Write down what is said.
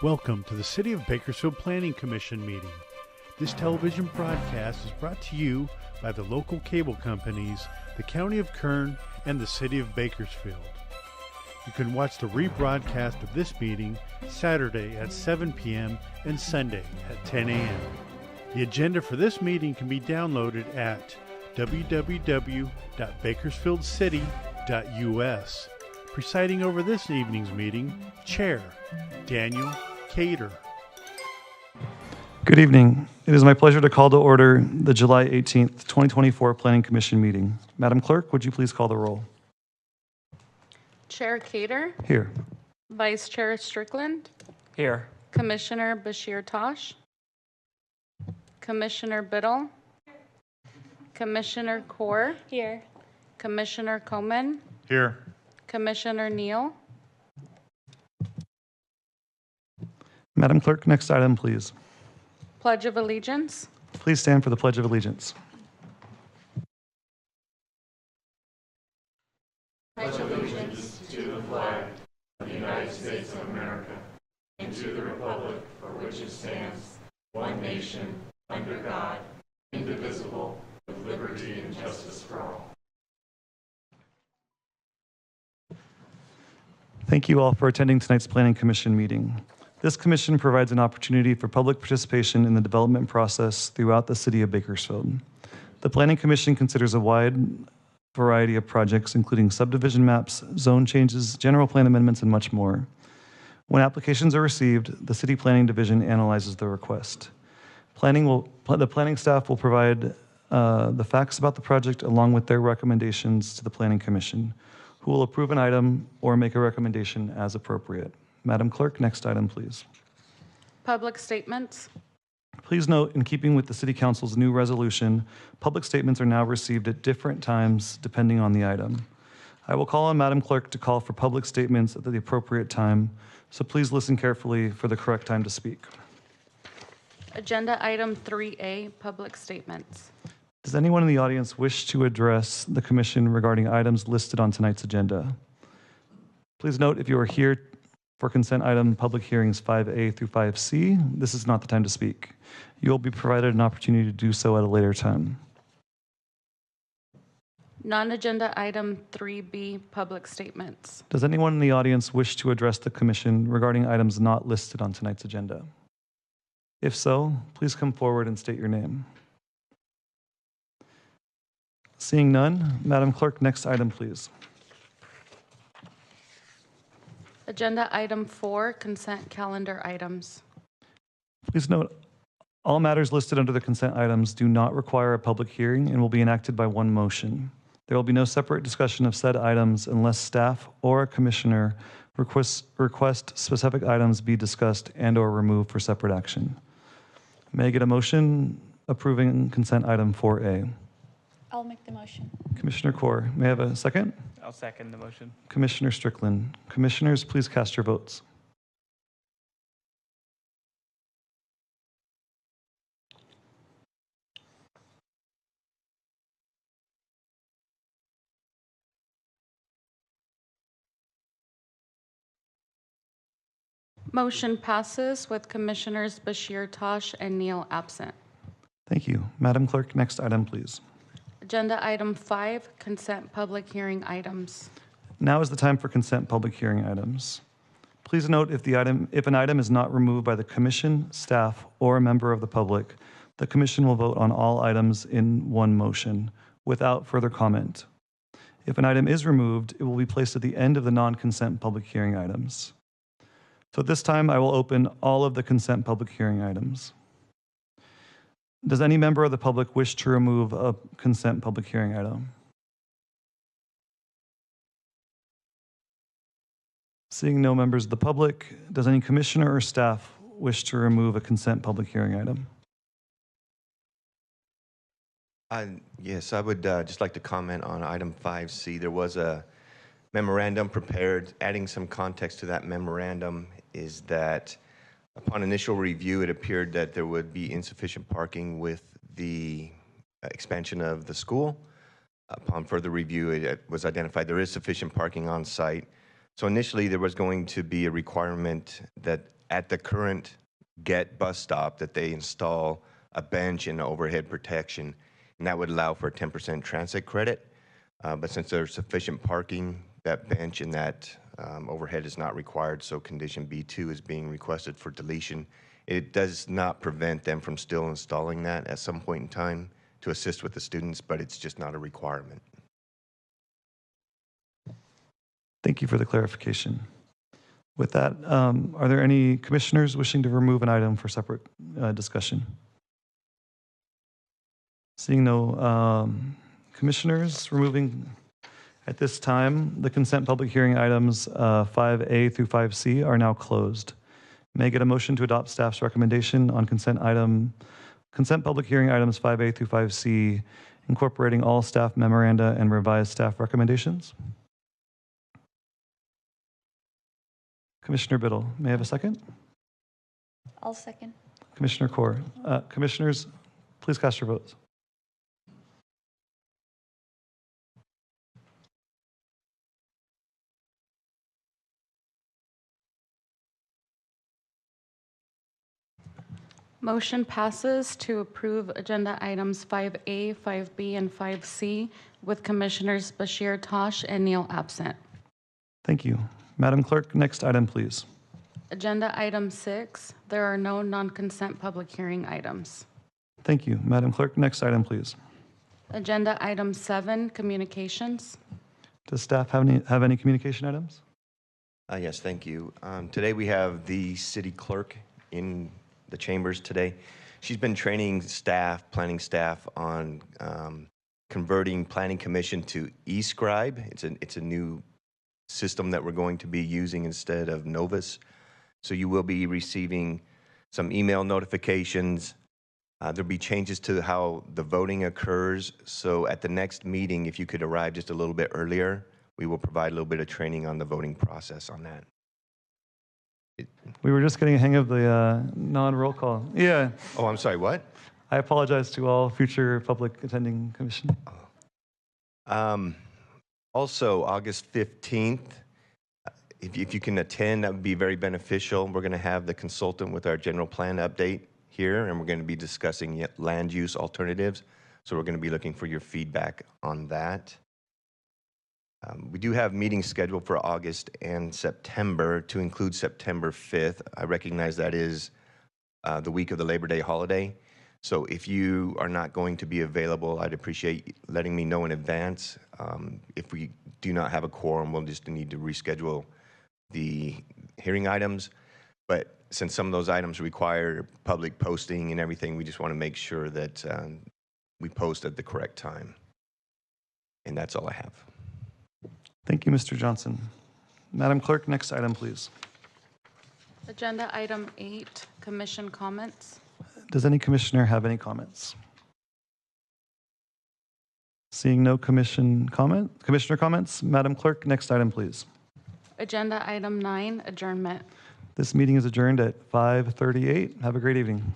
Welcome to the City of Bakersfield Planning Commission meeting. This television broadcast is brought to you by the local cable companies, the County of Kern, and the City of Bakersfield. You can watch the rebroadcast of this meeting Saturday at 7 p.m. and Sunday at 10 a.m. The agenda for this meeting can be downloaded at www.bakersfieldcity.us. Presiding over this evening's meeting, Chair Daniel Cater. Good evening. It is my pleasure to call to order the July 18th, 2024 Planning Commission meeting. Madam Clerk, would you please call the roll? Chair Cater, Here. Vice Chair Strickland, Here. Commissioner Bashir Tosh, Commissioner Biddle, Commissioner Kaur, Here. Commissioner Coleman, Here. Commissioner Neal, Madam Clerk, next item, please. Pledge of Allegiance. Please stand for the Pledge of Allegiance. Thank you all for attending tonight's Planning Commission meeting. This commission provides an opportunity for public participation in the development process throughout the city of Bakersfield. The Planning Commission considers a wide variety of projects, including subdivision maps, zone changes, general plan amendments, and much more. When applications are received, the City Planning Division analyzes the request. The planning staff will provide the facts about the project along with their recommendations to the Planning Commission, who will approve an item or make a recommendation as appropriate. Madam Clerk, next item, please. Public statements. Please note, in keeping with the City Council's new resolution, public statements are now received at different times depending on the item. I will call on Madam Clerk to call for public statements at the appropriate time, so please listen carefully for the correct time to speak. Agenda item 3A, public statements. Does anyone in the audience wish to address the commission regarding items listed on tonight's agenda? Please note, if you are here for consent item public hearings 5A through 5C, this is not the time to speak. You will be provided an opportunity to do so at a later time. Non-agenda item 3B, public statements. Does anyone in the audience wish to address the commission regarding items not listed on tonight's agenda? If so, please come forward and state your name. Seeing none, Madam Clerk, next item, please. Agenda item 4, consent calendar items. Please note, all matters listed under the consent items do not require a public hearing and will be enacted by one motion. There will be no separate discussion of said items unless staff or a commissioner request specific items be discussed and/or removed for separate action. May I get a motion approving consent item 4A? I'll make the motion. Commissioner Kaur, may I have a second? I'll second the motion. Commissioner Strickland. Commissioners, please cast your votes. Motion passes with Commissioners Bashir Tosh and Neal absent. Thank you. Madam Clerk, next item, please. Agenda item 5, consent public hearing items. Now is the time for consent public hearing items. Please note, if an item is not removed by the commission, staff, or a member of the public, the commission will vote on all items in one motion without further comment. If an item is removed, it will be placed at the end of the non-consent public hearing items. So at this time, I will open all of the consent public hearing items. Does any member of the public wish to remove a consent public hearing item? Seeing no members of the public, does any commissioner or staff wish to remove a consent public hearing item? Yes, I would just like to comment on item 5C. There was a memorandum prepared. Adding some context to that memorandum is that upon initial review, it appeared that there would be insufficient parking with the expansion of the school. Upon further review, it was identified there is sufficient parking on site. So initially, there was going to be a requirement that at the current GET bus stop that they install a bench and overhead protection, and that would allow for a 10% transit credit. But since there's sufficient parking, that bench and that overhead is not required, so condition B2 is being requested for deletion. It does not prevent them from still installing that at some point in time to assist with the students, but it's just not a requirement. Thank you for the clarification. With that, are there any commissioners wishing to remove an item for separate discussion? Seeing no commissioners removing at this time, the consent public hearing items 5A through 5C are now closed. May I get a motion to adopt staff's recommendation on consent public hearing items 5A through 5C, incorporating all staff memoranda and revised staff recommendations? Commissioner Biddle, may I have a second? I'll second. Commissioner Kaur. Commissioners, please cast your votes. Motion passes to approve agenda items 5A, 5B, and 5C with Commissioners Bashir Tosh and Neal absent. Thank you. Madam Clerk, next item, please. Agenda item 6, there are no non-consent public hearing items. Thank you. Madam Clerk, next item, please. Agenda item 7, communications. Does staff have any communication items? Yes, thank you. Today we have the city clerk in the chambers today. She's been training staff, planning staff on converting planning commission to eScribe. It's a new system that we're going to be using instead of Novus. So you will be receiving some email notifications. There'll be changes to how the voting occurs. So at the next meeting, if you could arrive just a little bit earlier, we will provide a little bit of training on the voting process on that. We were just getting a hang of the non-roll call. Yeah, Oh, I'm sorry, what? I apologize to all future public attending commission. Also, August 15th, if you can attend, that would be very beneficial. We're going to have the consultant with our general plan update here, and we're going to be discussing land use alternatives. So we're going to be looking for your feedback on that. We do have meetings scheduled for August and September to include September 5th. I recognize that is the week of the Labor Day holiday. So if you are not going to be available, I'd appreciate letting me know in advance. If we do not have a quorum, we'll just need to reschedule the hearing items. But since some of those items require public posting and everything, we just want to make sure that we post at the correct time. And that's all I have. Thank you, Mr. Johnson. Madam Clerk, next item, please. Agenda item 8, commission comments. Does any commissioner have any comments? Seeing no commissioner comments, Madam Clerk, next item, please. Agenda item 9, adjournment. This meeting is adjourned at 5:38. Have a great evening.